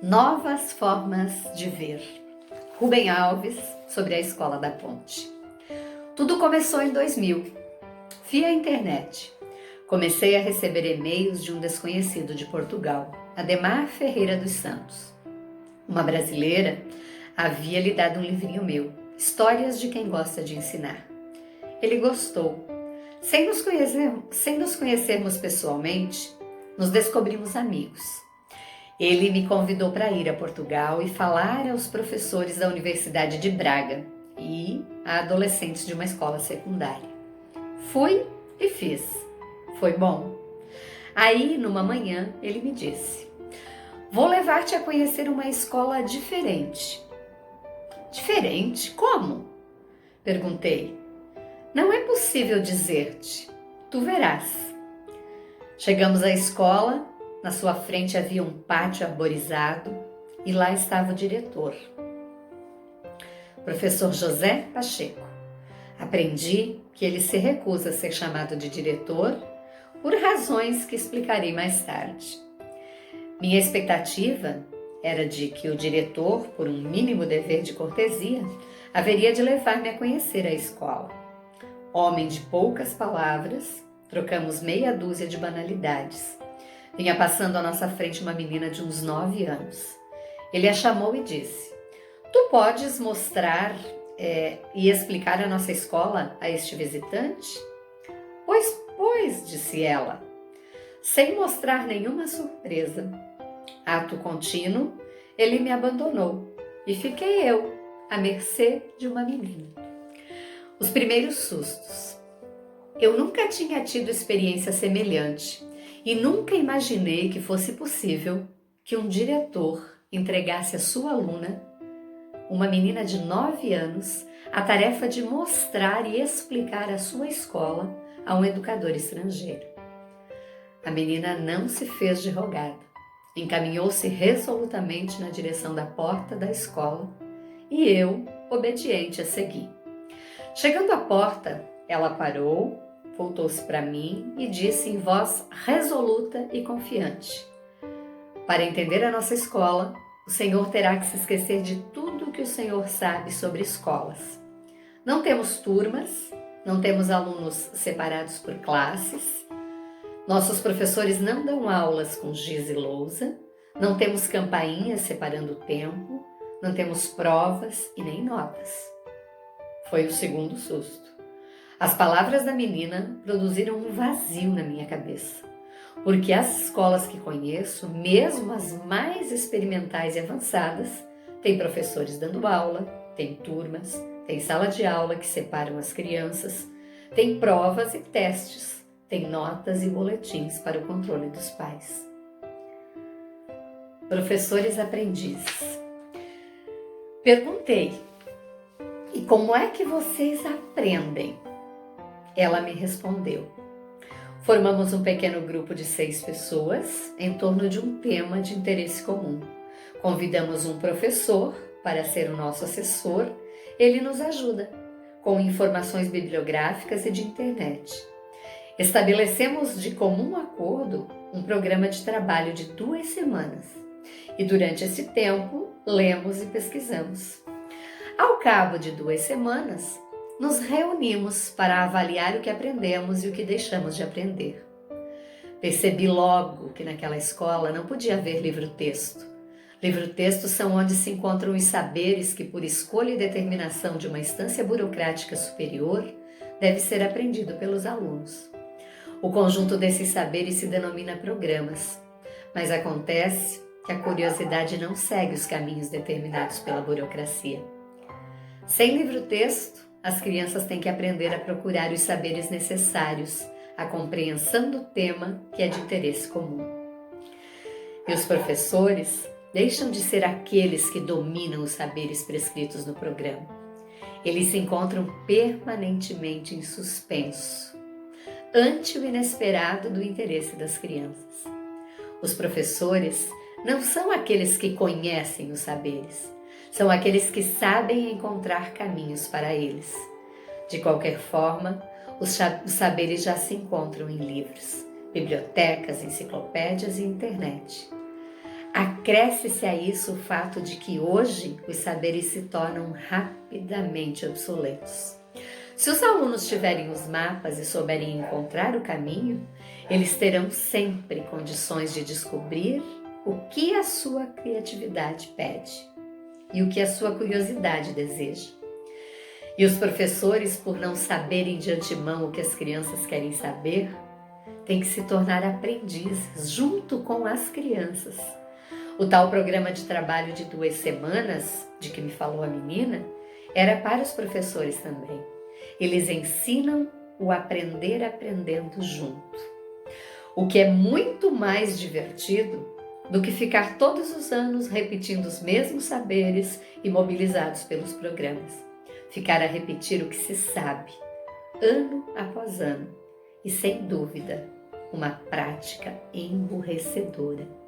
Novas formas de ver. Rubem Alves, sobre a Escola da Ponte. Tudo começou em 2000. Fui à internet. Comecei a receber e-mails de um desconhecido de Portugal, Ademar Ferreira dos Santos. Uma brasileira havia lhe dado um livrinho meu, Histórias de quem gosta de ensinar. Ele gostou. Sem nos conhecermos pessoalmente, nos descobrimos amigos. Ele me convidou para ir a Portugal e falar aos professores da Universidade de Braga e a adolescentes de uma escola secundária. Fui e fiz. Foi bom. Aí, numa manhã, ele me disse: "Vou levar-te a conhecer uma escola diferente." "Diferente? Como?" Perguntei. "Não é possível dizer-te. Tu verás." Chegamos à escola. Na sua frente havia um pátio arborizado e lá estava o diretor, professor José Pacheco. Aprendi que ele se recusa a ser chamado de diretor por razões que explicarei mais tarde. Minha expectativa era de que o diretor, por um mínimo dever de cortesia, haveria de levar-me a conhecer a escola. Homem de poucas palavras, trocamos meia dúzia de banalidades. Vinha passando à nossa frente uma menina de uns 9 anos. Ele a chamou e disse: "Tu podes mostrar e explicar a nossa escola a este visitante?" Pois, disse ela, sem mostrar nenhuma surpresa. Ato contínuo, ele me abandonou e fiquei eu, à mercê de uma menina. Os primeiros sustos. Eu nunca tinha tido experiência semelhante e nunca imaginei que fosse possível que um diretor entregasse à sua aluna, uma menina de 9 anos, a tarefa de mostrar e explicar a sua escola a um educador estrangeiro. A menina não se fez de rogada, encaminhou-se resolutamente na direção da porta da escola e eu, obediente, a segui. Chegando à porta, ela parou, voltou-se para mim e disse em voz resoluta e confiante: "Para entender a nossa escola, o senhor terá que se esquecer de tudo que o senhor sabe sobre escolas. Não temos turmas, não temos alunos separados por classes, nossos professores não dão aulas com giz e lousa, não temos campainhas separando o tempo, não temos provas e nem notas." Foi o segundo susto. As palavras da menina produziram um vazio na minha cabeça, porque as escolas que conheço, mesmo as mais experimentais e avançadas, têm professores dando aula, têm turmas, têm sala de aula que separam as crianças, têm provas e testes, têm notas e boletins para o controle dos pais. Professores aprendizes. Perguntei: "E como é que vocês aprendem?" Ela me respondeu: "Formamos um pequeno grupo de 6 pessoas em torno de um tema de interesse comum. Convidamos um professor para ser o nosso assessor. Ele nos ajuda com informações bibliográficas e de internet. Estabelecemos de comum acordo um programa de trabalho de 2 semanas e durante esse tempo lemos e pesquisamos. Ao cabo de 2 semanas, nos reunimos para avaliar o que aprendemos e o que deixamos de aprender. Percebi logo que naquela escola não podia haver livro-texto. Livro-textos são onde se encontram os saberes que, por escolha e determinação de uma instância burocrática superior, deve ser aprendido pelos alunos. O conjunto desses saberes se denomina programas, mas acontece que a curiosidade não segue os caminhos determinados pela burocracia. Sem livro-texto, as crianças têm que aprender a procurar os saberes necessários à compreensão do tema que é de interesse comum. E os professores deixam de ser aqueles que dominam os saberes prescritos no programa. Eles se encontram permanentemente em suspenso, ante o inesperado do interesse das crianças. Os professores não são aqueles que conhecem os saberes, são aqueles que sabem encontrar caminhos para eles. De qualquer forma, os saberes já se encontram em livros, bibliotecas, enciclopédias e internet. Acresce-se a isso o fato de que hoje os saberes se tornam rapidamente obsoletos. Se os alunos tiverem os mapas e souberem encontrar o caminho, eles terão sempre condições de descobrir o que a sua criatividade pede e o que a sua curiosidade deseja. E os professores, por não saberem de antemão o que as crianças querem saber, têm que se tornar aprendizes junto com as crianças. O tal programa de trabalho de 2 semanas, de que me falou a menina, era para os professores também. Eles ensinam o aprender aprendendo junto. O que é muito mais divertido do que ficar todos os anos repetindo os mesmos saberes imobilizados pelos programas. Ficar a repetir o que se sabe, ano após ano, e sem dúvida, uma prática emburrecedora.